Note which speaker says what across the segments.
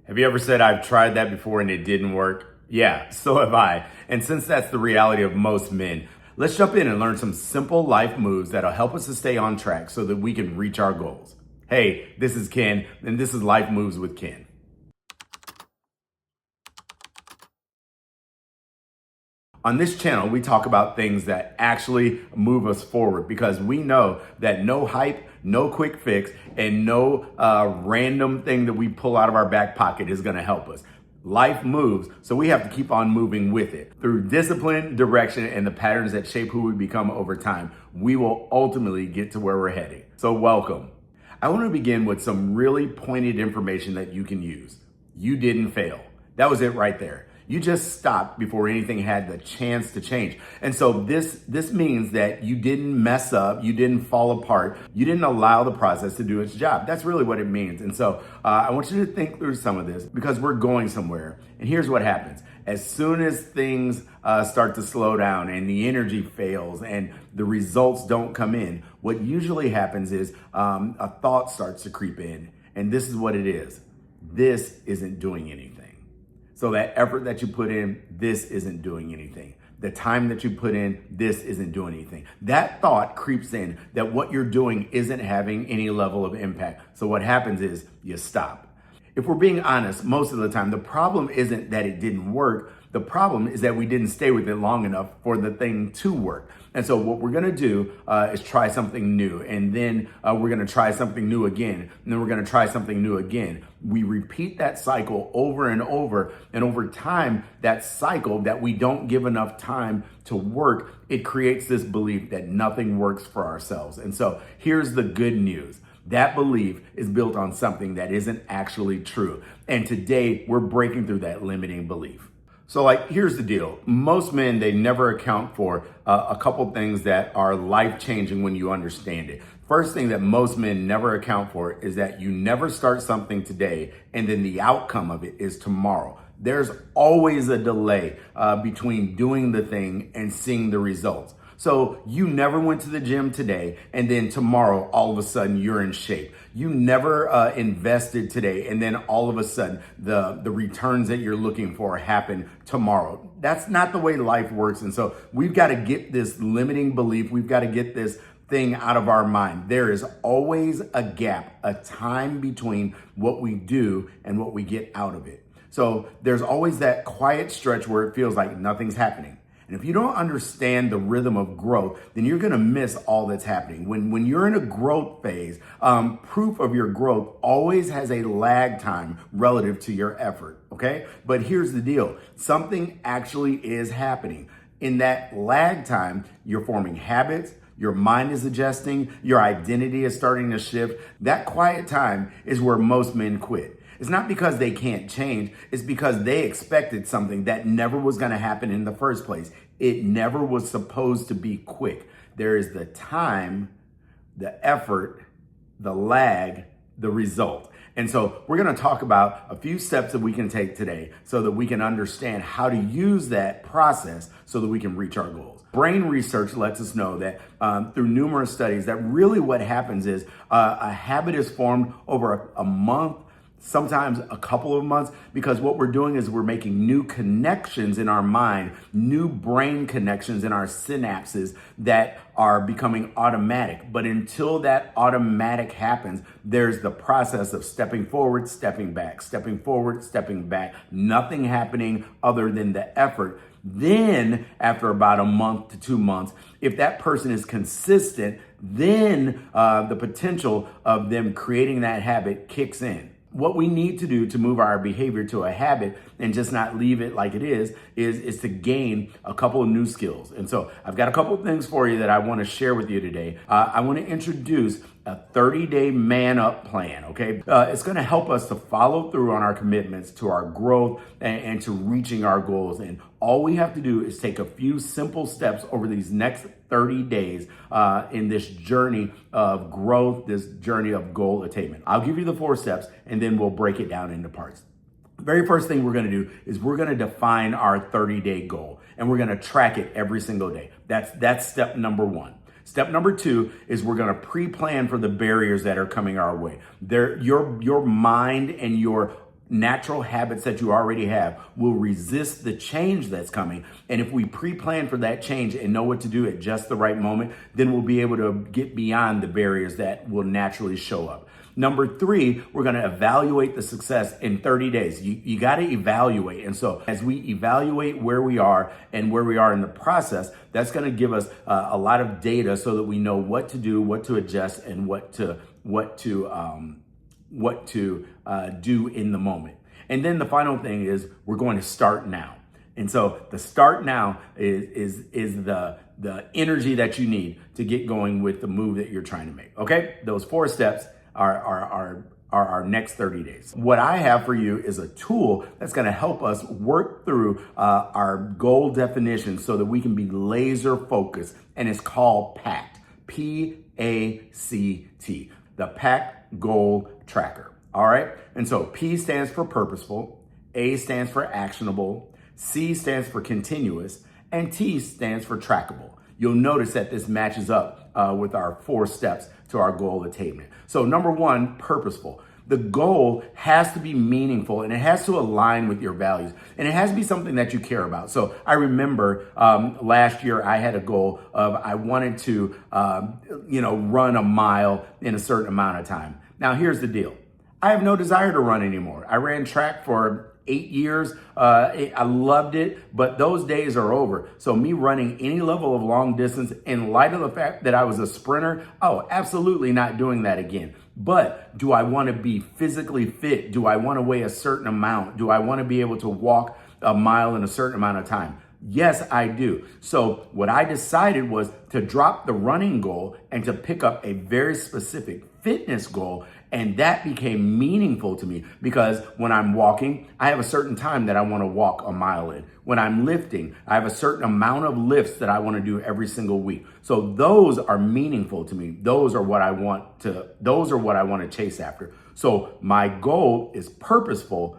Speaker 1: Have you ever said, I've tried that before and it didn't work? Yeah, so have I. And since that's the reality of most men, let's jump in and learn some simple life moves that'll help us to stay on track so that we can reach our goals. Hey, this is Ken, and this is Life Moves with Ken. On this channel, we talk about things that actually move us forward because we know that no hype, no quick fix, and no random thing that we pull out of our back pocket is going to help us. Life moves, so we have to keep on moving with it. Through discipline, direction, and the patterns that shape who we become over time, we will ultimately get to where we're heading. So welcome. I want to begin with some really pointed information that you can use. You didn't fail. That was it right there. You just stopped before anything had the chance to change. And so this means that you didn't mess up, you didn't fall apart, you didn't allow the process to do its job. That's really what it means. And so I want you to think through some of this because we're going somewhere. And here's what happens. As soon as things start to slow down and the energy fails and the results don't come in, what usually happens is a thought starts to creep in. And this is what it is. This isn't doing anything. So that effort that you put in, this isn't doing anything. The time that you put in, this isn't doing anything. That thought creeps in that what you're doing isn't having any level of impact. So what happens is you stop. If we're being honest, most of the time, the problem isn't that it didn't work. The problem is that we didn't stay with it long enough for the thing to work. And so what we're gonna do is try something new. And then we're gonna try something new again. And then we're gonna try something new again. We repeat that cycle over and over. And over time, that cycle that we don't give enough time to work, it creates this belief that nothing works for ourselves. And so here's the good news. That belief is built on something that isn't actually true. And today we're breaking through that limiting belief. So here's the deal. Most men, they never account for a couple things that are life-changing when you understand it. First thing that most men never account for is that you never start something today and then the outcome of it is tomorrow. There's always a delay between doing the thing and seeing the results. So you never went to the gym today and then tomorrow, all of a sudden you're in shape. You never invested today and then all of a sudden the returns that you're looking for happen tomorrow. That's not the way life works. And so we've got to get this limiting belief. We've got to get this thing out of our mind. There is always a gap, a time between what we do and what we get out of it. So there's always that quiet stretch where it feels like nothing's happening. And if you don't understand the rhythm of growth, then you're going to miss all that's happening. When you're in a growth phase, proof of your growth always has a lag time relative to your effort. Okay. But here's the deal. Something actually is happening. In that lag time, you're forming habits. Your mind is adjusting. Your identity is starting to shift. That quiet time is where most men quit. It's not because they can't change. It's because they expected something that never was going to happen in the first place. It never was supposed to be quick. There is the time, the effort, the lag, the result. And so we're going to talk about a few steps that we can take today so that we can understand how to use that process so that we can reach our goals. Brain research lets us know that through numerous studies that really what happens is a habit is formed over a month, sometimes a couple of months, because what we're doing is we're making new connections in our mind, new brain connections in our synapses that are becoming automatic. But until that automatic happens, there's the process of stepping forward, stepping back, stepping forward, stepping back, nothing happening other than the effort. Then after about a month to 2 months, if that person is consistent, then the potential of them creating that habit kicks in. What we need to do to move our behavior to a habit and just not leave it like it is to gain a couple of new skills. And so I've got a couple of things for you that I want to share with you today. I want to introduce a 30-day man up plan, okay? It's going to help us to follow through on our commitments to our growth and to reaching our goals. And all we have to do is take a few simple steps over these next 30 days in this journey of growth, this journey of goal attainment. I'll give you the 4 steps and then we'll break it down into parts. Very first thing we're going to do is we're going to define our 30-day goal and we're going to track it every single day. That's step number 1. Step number 2 is we're going to pre-plan for the barriers that are coming our way. Your mind and your natural habits that you already have will resist the change that's coming. And if we pre-plan for that change and know what to do at just the right moment, then we'll be able to get beyond the barriers that will naturally show up. Number 3, we're going to evaluate the success in 30 days. You got to evaluate. And so as we evaluate where we are and where we are in the process, that's going to give us a lot of data so that we know what to do, what to adjust, and what to do in the moment. And then the final thing is we're going to start now. And so the start now is the energy that you need to get going with the move that you're trying to make. Okay, those 4 steps are our next 30 days. What I have for you is a tool that's going to help us work through our goal definition so that we can be laser focused, and it's called PACT, P-A-C-T, the PACT Goal Tracker. All right, and so P stands for purposeful, A stands for actionable, C stands for continuous, and T stands for trackable. You'll notice that this matches up with our 4 steps to our goal attainment. So number 1, purposeful. The goal has to be meaningful and it has to align with your values, and it has to be something that you care about. So I remember last year I had a goal of I wanted to run a mile in a certain amount of time. Now here's the deal. I have no desire to run anymore. I ran track for 8 years. I loved it, but those days are over. So me running any level of long distance in light of the fact that I was a sprinter, absolutely not doing that again. But do I want to be physically fit? Do I want to weigh a certain amount? Do I want to be able to walk a mile in a certain amount of time? Yes, I do. So what I decided was to drop the running goal and to pick up a very specific fitness goal. And that became meaningful to me because when I'm walking, I have a certain time that I want to walk a mile in. When I'm lifting, I have a certain amount of lifts that I want to do every single week. So those are meaningful to me. Those are what I want to chase after. So my goal is purposeful.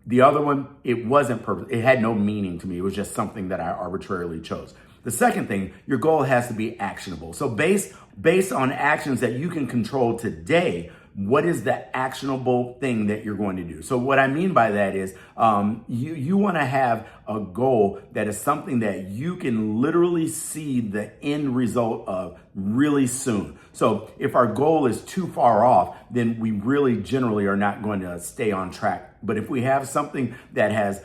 Speaker 1: The other one, it wasn't purpose. It had no meaning to me. It was just something that I arbitrarily chose. The second thing, your goal has to be actionable. So based on actions that you can control today, what is the actionable thing that you're going to do? So what I mean by that is you want to have a goal that is something that you can literally see the end result of really soon. So if our goal is too far off, then we really generally are not going to stay on track. But if we have something that has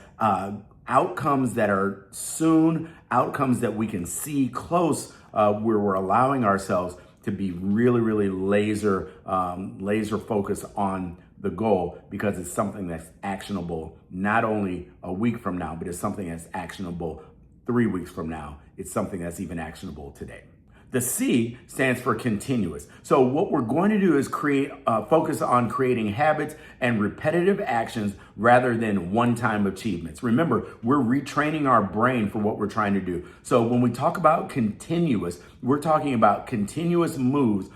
Speaker 1: outcomes that are soon, outcomes that we can see close, where we're allowing ourselves to be really, really laser focused on the goal because it's something that's actionable not only a week from now, but it's something that's actionable 3 weeks from now. It's something that's even actionable today. The C stands for continuous. So what we're going to do is focus on creating habits and repetitive actions rather than one-time achievements. Remember, we're retraining our brain for what we're trying to do. So when we talk about continuous, we're talking about continuous moves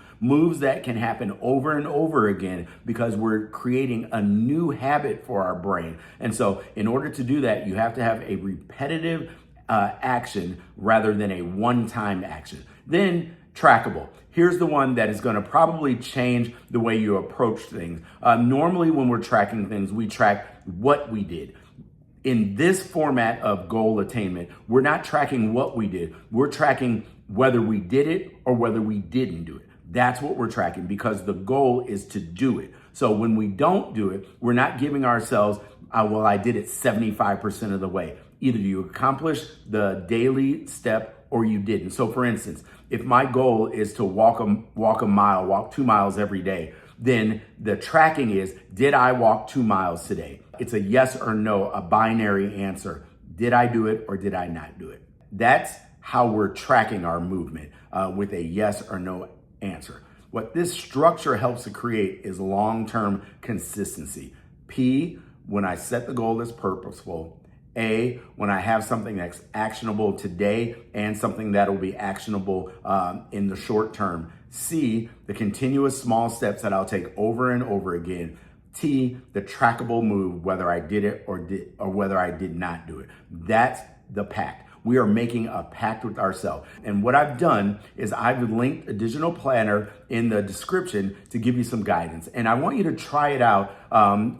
Speaker 1: that can happen over and over again because we're creating a new habit for our brain. And so in order to do that, you have to have a repetitive action rather than a one-time action. Then trackable. Here's the one that is going to probably change the way you approach things. Normally when we're tracking things, we track what we did. In this format of goal attainment, we're not tracking what we did. We're tracking whether we did it or whether we didn't do it. That's what we're tracking because the goal is to do it. So when we don't do it, we're not giving ourselves, I did it 75% of the way. Either you accomplish the daily step or you didn't. So for instance, if my goal is to walk a 2 miles every day, then the tracking is, did I walk 2 miles today? It's a yes or no, a binary answer. Did I do it or did I not do it? That's how we're tracking our movement with a yes or no answer. What this structure helps to create is long-term consistency. P, when I set the goal as purposeful. A, when I have something that's actionable today and something that will be actionable in the short term. C, the continuous small steps that I'll take over and over again. T, the trackable move, whether I did it or whether I did not do it. That's the PACT. We are making a pact with ourselves. And what I've done is I've linked a digital planner in the description to give you some guidance. And I want you to try it out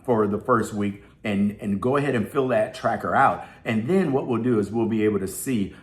Speaker 1: for the first week and go ahead and fill that tracker out. And then what we'll do is we'll be able to see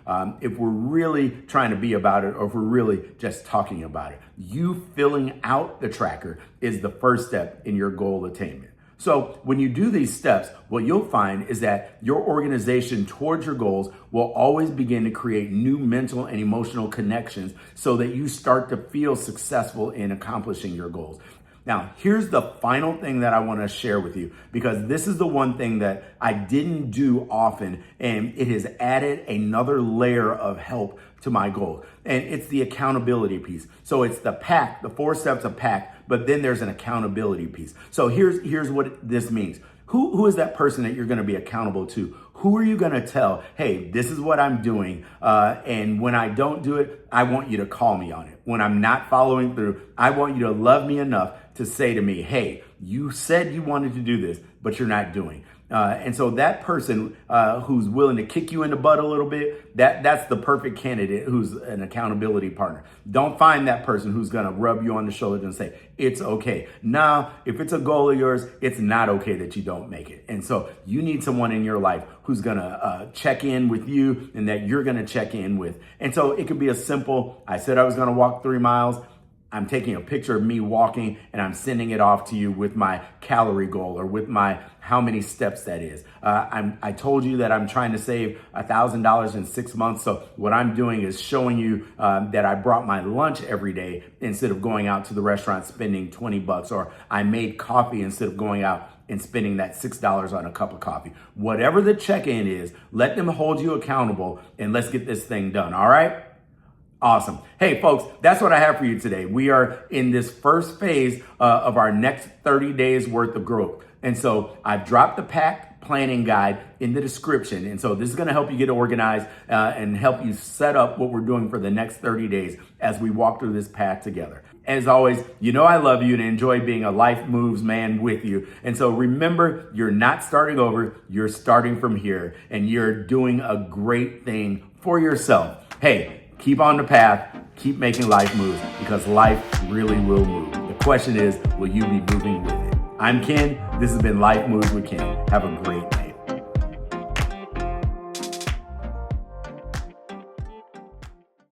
Speaker 1: if we're really trying to be about it or if we're really just talking about it. You filling out the tracker is the first step in your goal attainment. So when you do these steps, what you'll find is that your organization towards your goals will always begin to create new mental and emotional connections so that you start to feel successful in accomplishing your goals. Now, here's the final thing that I want to share with you, because this is the one thing that I didn't do often, and it has added another layer of help to my goals. And it's the accountability piece. So it's the PACT, the 4 steps of PACT, but then there's an accountability piece. So here's what this means. Who is that person that you're going to be accountable to? Who are you going to tell, hey, this is what I'm doing, and when I don't do it, I want you to call me on it. When I'm not following through, I want you to love me enough to say to me, hey, you said you wanted to do this, but you're not doing. And so that person who's willing to kick you in the butt a little bit, that's the perfect candidate who's an accountability partner. Don't find that person who's going to rub you on the shoulder and say, it's okay. Now, if it's a goal of yours, it's not okay that you don't make it. And so you need someone in your life who's going to check in with you and that you're going to check in with. And so it could be a simple, I said I was going to walk 3 miles. I'm taking a picture of me walking and I'm sending it off to you with my calorie goal or with my how many steps that is. I told you that I'm trying to save $1,000 in 6 months. So what I'm doing is showing you that I brought my lunch every day instead of going out to the restaurant spending $20, or I made coffee instead of going out and spending that $6 on a cup of coffee. Whatever the check-in is, let them hold you accountable and let's get this thing done. All right? Awesome. Hey, folks, that's what I have for you today. We are in this first phase of our next 30 days worth of growth. And so I've dropped the PACT planning guide in the description. And so this is going to help you get organized and help you set up what we're doing for the next 30 days as we walk through this path together. As always, you know I love you and enjoy being a Life Moves man with you. And so remember, you're not starting over, you're starting from here, and you're doing a great thing for yourself. Hey, keep on the path, keep making life moves, because life really will move. The question is, will you be moving with it? I'm Ken. This has been Life Moves with Ken. Have a great day.